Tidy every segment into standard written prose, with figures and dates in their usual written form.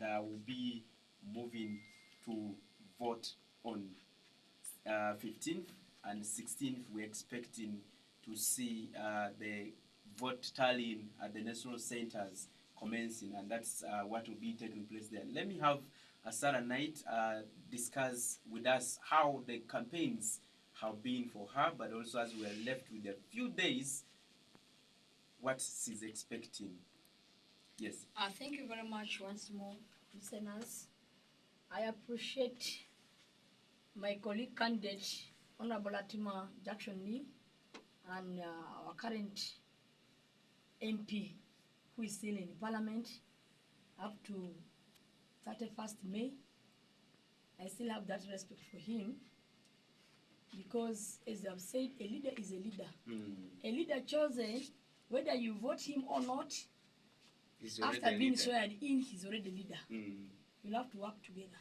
Will be moving to vote on 15th and 16th. We're expecting to see the vote tallying at the national centers commencing, and that's what will be taking place there. Let me have Asara Knight discuss with us how the campaigns have been for her, but also as we are left with a few days, what she's expecting. Yes. Thank you very much once more, listeners. I appreciate my colleague candidate, Honorable Atima Jackson Lee, and our current MP, who is still in Parliament up to 31st May. I still have that respect for him because, as I've said, a leader is a leader. A leader chosen, whether you vote him or not, after being sworn in, he's already a leader. You'll have to work together.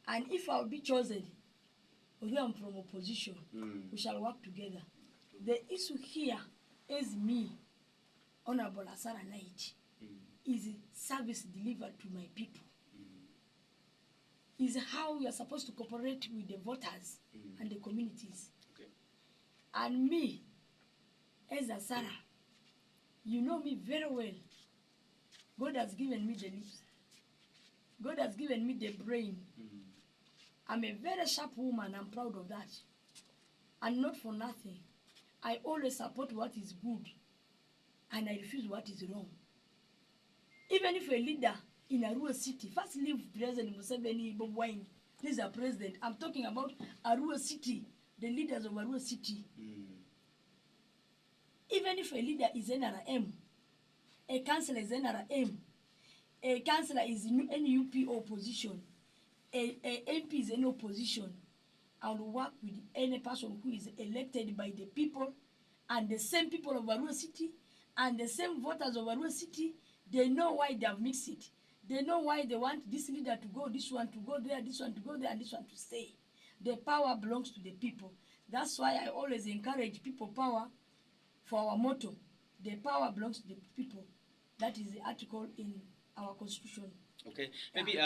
And if I'll be chosen, although I'm from opposition, we shall work together. The issue here is me, Honorable Asara Knight, is service delivered to my people. Is how we are supposed to cooperate with the voters and the communities. Okay. And me, as Asara, you know me very well. God has given me the lips. God has given me the brain. I'm a very sharp woman. I'm proud of that. And not for nothing. I always support what is good. And I refuse what is wrong. Even if a leader in Arua City, first leave President Museveni, Bob Wine, this is a president. I'm talking about Arua City, the leaders of Arua City. Even if a leader is NRM, a councillor is NRM, a councillor is NUP opposition, a MP is in opposition, I will work with any person who is elected by the people and the same people of Arua City and the same voters of Arua City. They know why they have mixed it. They know why they want this leader to go, this one to go there, this one to go there, and this one to stay. The power belongs to the people. That's why I always encourage people power for our motto. The power belongs to the people. That is the article in our constitution. Okay, maybe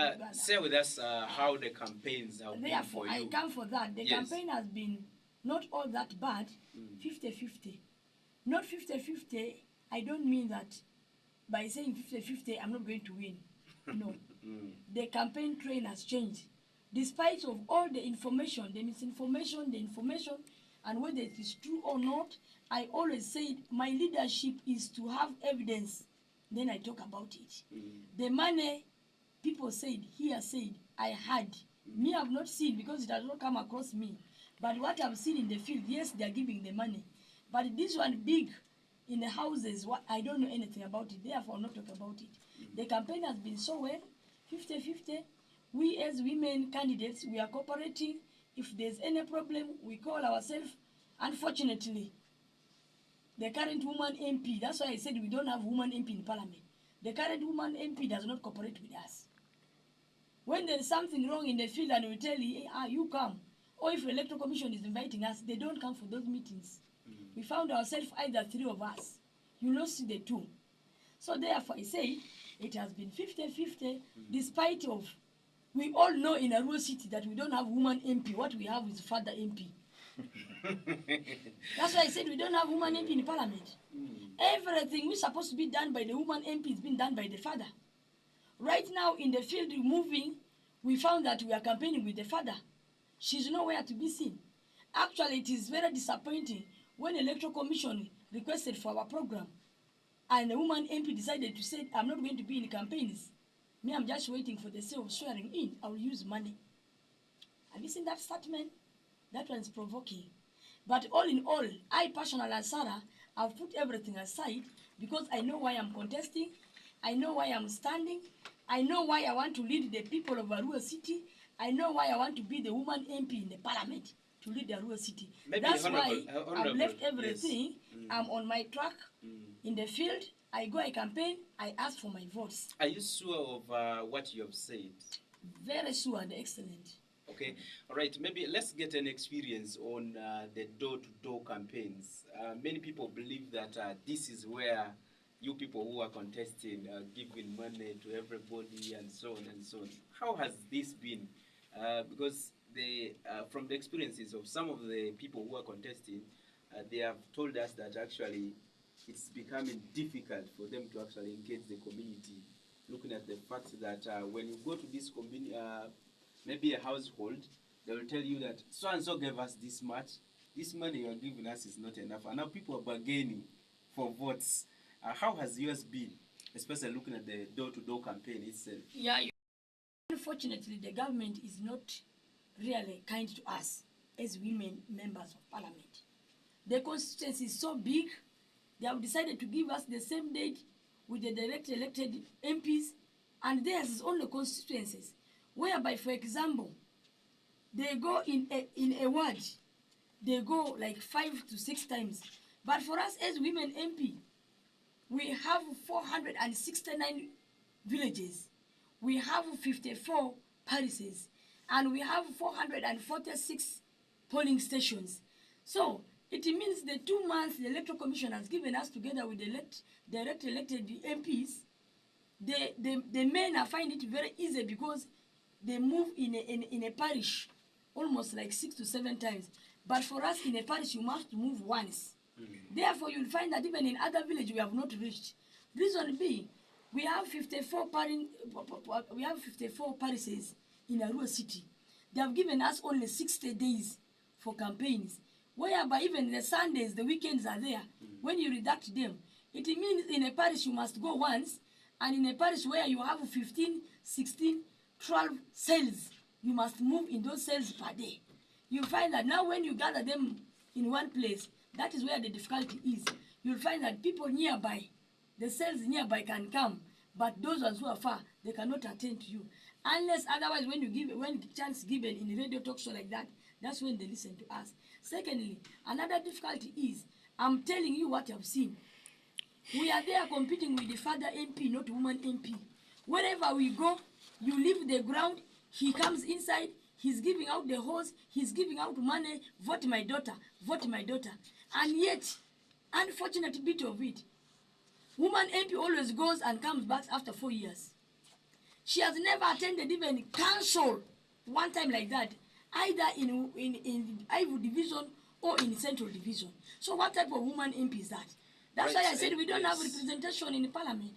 share with us how the campaigns have been for you. I come for that. The campaign has been not all that bad, 50-50. Not 50-50, I don't mean that by saying 50-50, I'm not going to win. No. The campaign train has changed. Despite of all the information, the misinformation, the information, and whether it is true or not, I always said my leadership is to have evidence. Then I talk about it. The money, people said, I had. Me, I've not seen because it has not come across me. But what I've seen in the field, yes, they are giving the money. But this one big in the houses, I don't know anything about it. Therefore, I'll not talk about it. The campaign has been so well, 50-50. We as women candidates, we are cooperating. If there's any problem, we call ourselves. Unfortunately, the current woman MP, that's why I said we don't have woman MP in Parliament. The current woman MP does not cooperate with us. When there is something wrong in the field and we tell you, you come. Or if the Electoral Commission is inviting us, they don't come for those meetings. We found ourselves either three of us. You will not see the two. So therefore I say it has been 50-50 despite of, we all know in Arua City that we don't have woman MP. What we have is father MP. That's why I said we don't have woman MP in Parliament. Everything was supposed to be done by the woman MP is being done by the father. Right now in the field moving, we found that we are campaigning with the father. She's nowhere to be seen. Actually, it is very disappointing when the Electoral Commission requested for our program and the woman MP decided to say, I'm not going to be in campaigns. Me, I'm just waiting for the sale of swearing in. I will use money. Have you seen that statement? That one is provoking. But all in all, I personally, as Sarah, I've put everything aside because I know why I'm contesting. I know why I'm standing. I know why I want to lead the people of Arua City. I know why I want to be the woman MP in the Parliament to lead the Arua City. That's why I've left everything. Yes. I'm on my track in the field. I go, I campaign, I ask for my votes. Are you sure of what you have said? Very sure and excellent. Okay, all right, maybe let's get an experience on the door-to-door campaigns. Many people believe that this is where you people who are contesting, giving money to everybody and so on and so on. How has this been? Because from the experiences of some of the people who are contesting, they have told us that actually it's becoming difficult for them to actually engage the community. Looking at the fact that when you go to this community, maybe a household, they will tell you that so and so gave us this much. This money you are giving us is not enough, and now people are bargaining for votes. How has yours been, especially looking at the door-to-door campaign itself? Yeah, unfortunately, the government is not really kind to us as women members of parliament. The constituency is so big, they have decided to give us the same date with the direct elected MPs, and theirs is only constituencies, whereby, for example, they go in a ward, they go like 5 to 6 times. But for us as women MP, we have 469 villages, we have 54 parishes, and we have 446 polling stations. So it means the 2 months the Electoral Commission has given us together with the direct elected MPs, the men are finding it very easy because they move in a parish almost like 6 to 7 times. But for us in a parish, you must move once. Therefore, you'll find that even in other villages we have not reached. Reason being, we have 54 parishes in Arua city. They have given us only 60 days for campaigns, whereby even the Sundays, the weekends are there. When you redact them, it means in a parish you must go once, and in a parish where you have 15, 16, 12 cells, you must move in those cells per day. You find that now when you gather them in one place, that is where the difficulty is. You'll find that people nearby, the cells nearby can come, but those ones who are far, they cannot attend to you. Unless otherwise when chance given in a radio talk show like that, that's when they listen to us. Secondly, another difficulty is, I'm telling you what I've seen. We are there competing with the father MP, not woman MP. Wherever we go, you leave the ground, he comes inside, he's giving out the hose, he's giving out money, vote my daughter, vote my daughter. And yet, unfortunate bit of it, woman MP always goes and comes back after 4 years. She has never attended even council one time like that, either in Ivory Division or in Central Division. So what type of woman MP is that? That's why I said we don't have representation in the parliament.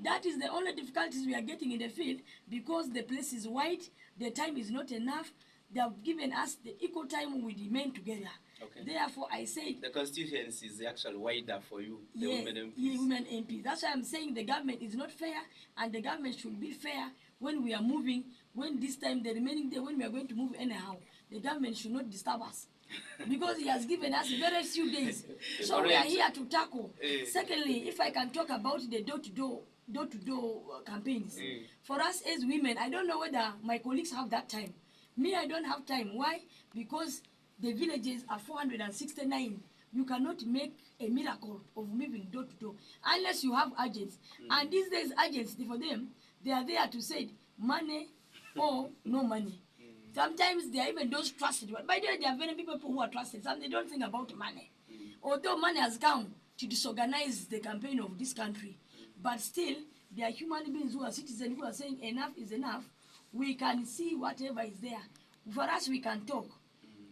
That is the only difficulties we are getting in the field, because the place is wide, the time is not enough. They have given us the equal time with the men together. Okay. Therefore, I say the constituency is actually wider for you, the yes, women MPs. Yeah, women MPs. That's why I'm saying the government is not fair, and the government should be fair when we are moving. When this time, the remaining day, when we are going to move anyhow, the government should not disturb us. Because he has given us very few days. So we are here to tackle. Secondly, if I can talk about the door-to-door campaigns. For us as women, I don't know whether my colleagues have that time. Me, I don't have time. Why? Because the villages are 469. You cannot make a miracle of moving door to door unless you have agents. And these days, agents, for them, they are there to say money or no money. Sometimes they are even those trusted. But by the way, there are very people who are trusted. Some they don't think about money. Although money has come to disorganize the campaign of this country, but still, there are human beings who are citizens who are saying enough is enough. We can see whatever is there. For us, we can talk.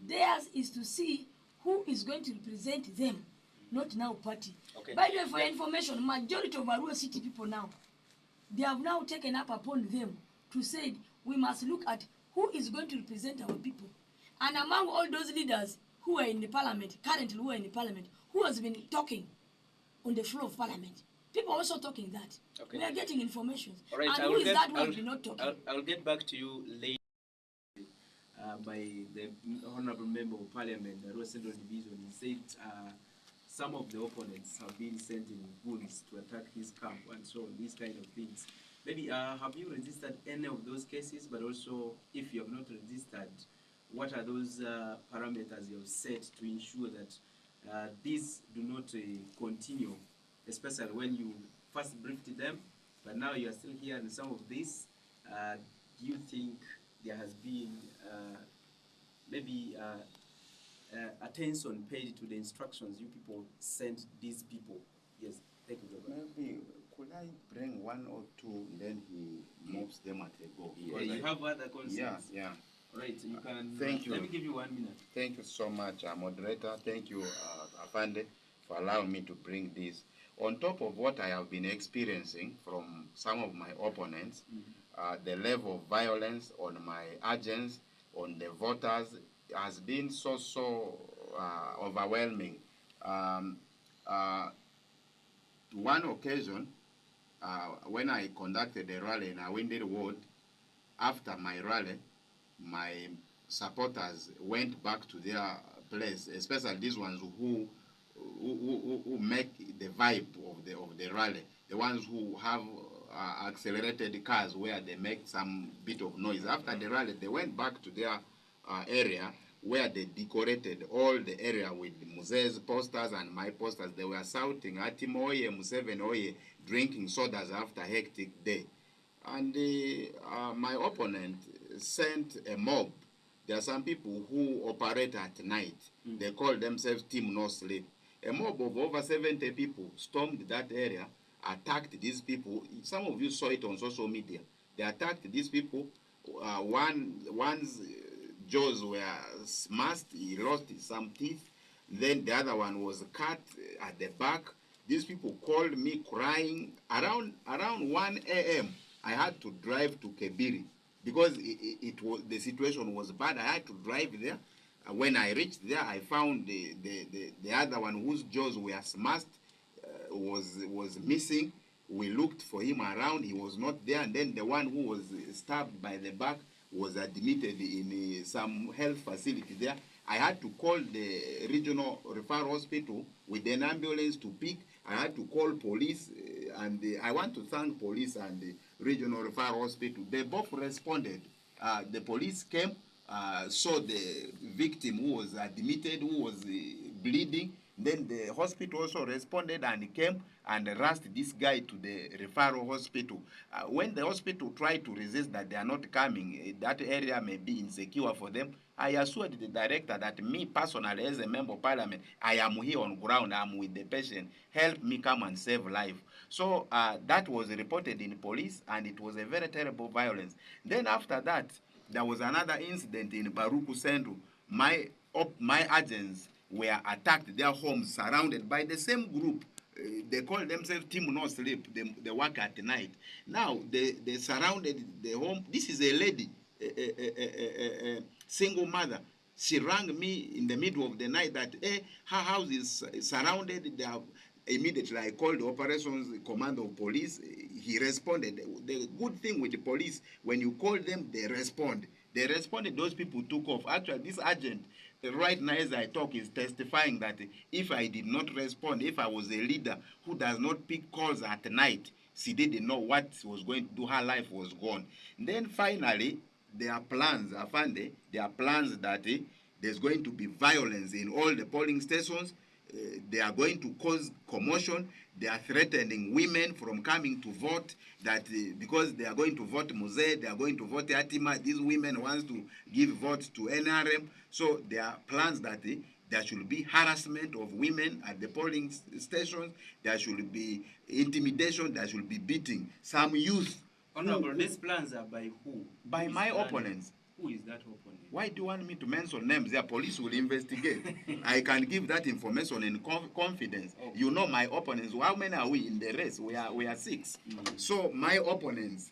Theirs is to see who is going to represent them, not now party. Okay. By the way, for your information, majority of Arua city people now, they have now taken up upon them to say we must look at who is going to represent our people. And among all those leaders who are in the parliament, currently who are in the parliament, who has been talking on the floor of parliament, people are also talking that. Okay. We are getting information. All right, and who is that who has been not talking? I'll get back to you later. By the Honorable Member of Parliament, the Arua Central Division, he said some of the opponents have been sent in goons to attack his camp and so on, these kind of things. Maybe have you registered any of those cases? But also, if you have not registered, what are those parameters you have set to ensure that these do not continue, especially when you first briefed them, but now you are still hearing some of this? Do you think there has been maybe attention paid to the instructions you people sent these people? Yes. Thank you, Governor. Maybe could I bring one or two, then he moves them at a go? Yeah, you have other concerns. Yeah. Right, you can. Thank you. Let me give you 1 minute. Thank you so much, moderator. Thank you, Afande, for allowing me to bring this. On top of what I have been experiencing from some of my opponents, the level of violence on my agents, on the voters, has been so overwhelming. One occasion, when I conducted a rally in a Awindiri ward, after my rally, my supporters went back to their place, especially these ones who make the vibe of the rally, the ones who have accelerated cars where they make some bit of noise. After the rally, they went back to their area where they decorated all the area with Muze's posters and my posters. They were shouting, Atima oye, Museveni oye, drinking sodas after a hectic day. And my opponent sent a mob. There are some people who operate at night. They call themselves Team No Sleep. A mob of over 70 people stormed that area, attacked these people. Some of you saw it on social media. They attacked these people. One's jaws were smashed. He lost some teeth. Then the other one was cut at the back. These people called me crying. Around 1 a.m., I had to drive to Kebiri because the situation was bad. I had to drive there. When I reached there, I found the other one whose jaws were smashed was missing. We looked for him around. He was not there. And then the one who was stabbed by the back was admitted in some health facility there. I had to call the regional referral hospital with an ambulance to pick. I had to call police, and I want to thank police and the regional referral hospital. They both responded. The police came, saw the victim who was admitted, who was bleeding. Then the hospital also responded and came and rushed this guy to the referral hospital. When the hospital tried to resist that they are not coming, that area may be insecure for them, I assured the director that me personally, as a member of parliament, I am here on ground, I'm with the patient, help me come and save life. So that was reported in police, and it was a very terrible violence. Then after that, there was another incident in Baruku Central. My agents were attacked, their homes surrounded by the same group. They call themselves Team No Sleep. They work at night. Now, they surrounded the home. This is a lady, a single mother. She rang me in the middle of the night that her house is surrounded. They have, immediately, I called the operations commander of police. He responded. The good thing with the police, when you call them, they respond. They responded. Those people took off. Actually, this agent, right now as I talk, is testifying that if I did not respond, if I was a leader who does not pick calls at night, she didn't know what was going to do. Her life was gone. And then finally, there are plans, Afande, there are plans that there's going to be violence in all the polling stations. They are going to cause commotion. They are threatening women from coming to vote, that because they are going to vote Muze, they are going to vote Atima. These women want to give votes to NRM. So there are plans that there should be harassment of women at the polling stations. There should be intimidation. There should be beating. Some youth. Honorable, these plans are by who? By my opponents. Who is that opponent? Why do you want me to mention names? The police will investigate. I can give that information in confidence. Okay. You know my opponents. How many are we in the race? We are 6. So my opponents,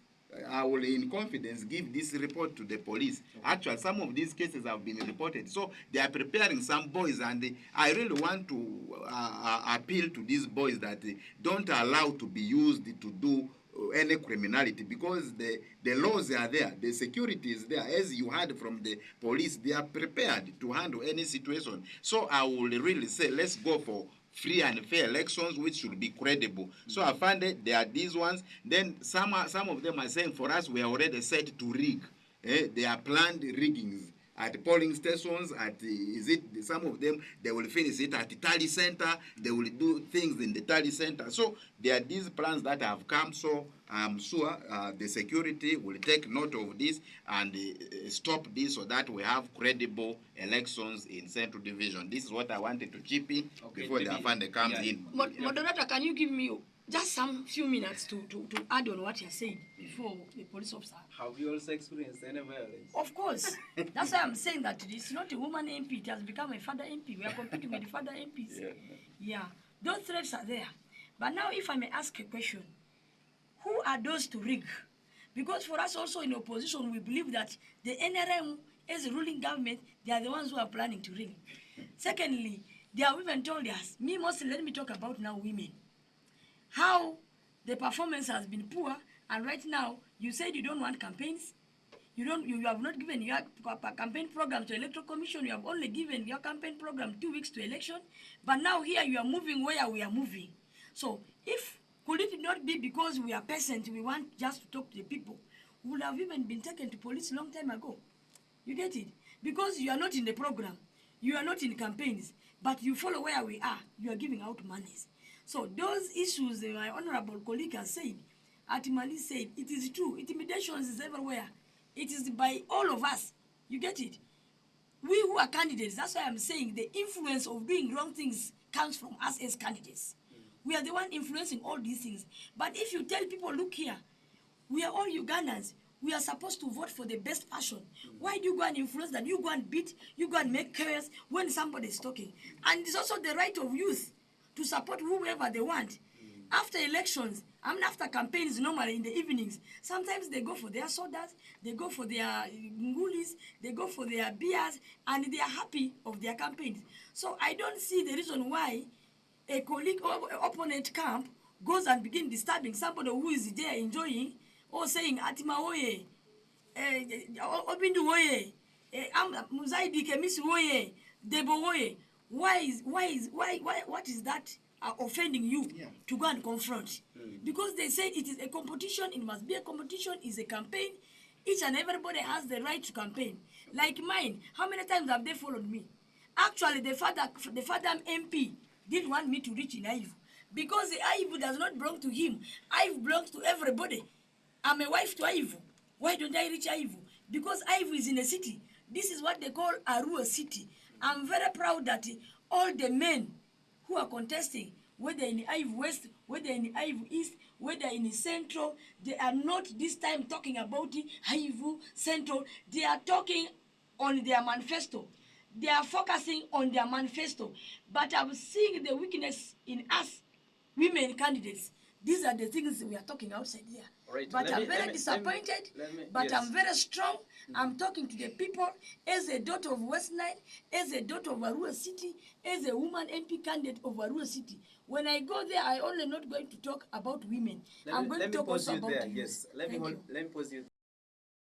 I will in confidence give this report to the police. Okay. Actually, some of these cases have been reported. So they are preparing some boys, and I really want to appeal to these boys that don't allow to be used to do any criminality, because the laws are there, the security is there. As you heard from the police, they are prepared to handle any situation. So I will really say, let's go for free and fair elections, which should be credible. So I found that there are these ones. Then some of them are saying, for us, we are already set to rig. They are planned riggings. at polling stations, some of them, they will finish it at the tally center, they will do things in the tally center. So there are these plans that have come, so I'm sure the security will take note of this and stop this so that we have credible elections in Central Division. This is what I wanted to chip in before the Afande comes in. Moderator, can you give me just some few minutes to add on what you're saying before the police officer? Have you also experienced any violence? Of course. That's why I'm saying that it's not a woman MP, it has become a father MP. We are competing with the father MPs. Yeah. Those threats are there. But now if I may ask a question, who are those to rig? Because for us also in opposition, we believe that the NRM as a ruling government, they are the ones who are planning to rig. Secondly, they have even told us, mostly let me talk about now women. How the performance has been poor, and right now you said you don't want campaigns. You have not given your campaign program to Electoral Commission. You have only given your campaign program 2 weeks to election, but now here you are moving where we are moving. So could it not be because we are peasant, we want just to talk to the people? We would have even been taken to police long time ago. You get it? Because you are not in the program, you are not in campaigns, but you follow where we are. You are giving out monies. So those issues my honorable colleague has said, Atima said, it is true. Intimidation is everywhere. It is by all of us. You get it? We who are candidates, that's why I'm saying the influence of doing wrong things comes from us as candidates. We are the one influencing all these things. But if you tell people, look here, we are all Ugandans. We are supposed to vote for the best person. Why do you go and influence that? You go and beat, you go and make chaos when somebody is talking. And it's also the right of youth to support whoever they want. After elections, after campaigns, normally in the evenings, sometimes they go for their sodas, they go for their ngulis, they go for their beers, and they are happy of their campaigns. So I don't see the reason why a colleague or opponent camp goes and begin disturbing somebody who is there enjoying, or saying, Atima oye, Obindu oye, Muzaidi Kemisi oye, Debo oye. What is that offending you to go and confront? Because they say it is a competition, it must be a competition, it's a campaign. Each and everybody has the right to campaign. Like mine, how many times have they followed me? Actually, the father MP didn't want me to reach in Aivu, because the Aivu does not belong to him. Aivu belongs to everybody. I'm a wife to Aivu. Why don't I reach Aivu? Because Aivu is in a city. This is what they call Arua city. I'm very proud that all the men who are contesting, whether in Aivu West, whether in Aivu East, whether in Central, they are not this time talking about Aivu Central. They are talking on their manifesto. They are focusing on their manifesto. But I'm seeing the weakness in us, women candidates. These are the things we are talking outside here. Right. But I'm very disappointed, but I'm very strong. I'm talking to the people as a daughter of West Nile, as a daughter of Arua City, as a woman MP candidate of Arua City. When I go there, I only not going to talk about women. I'm going to talk also about youth. Yes. Let me pause you.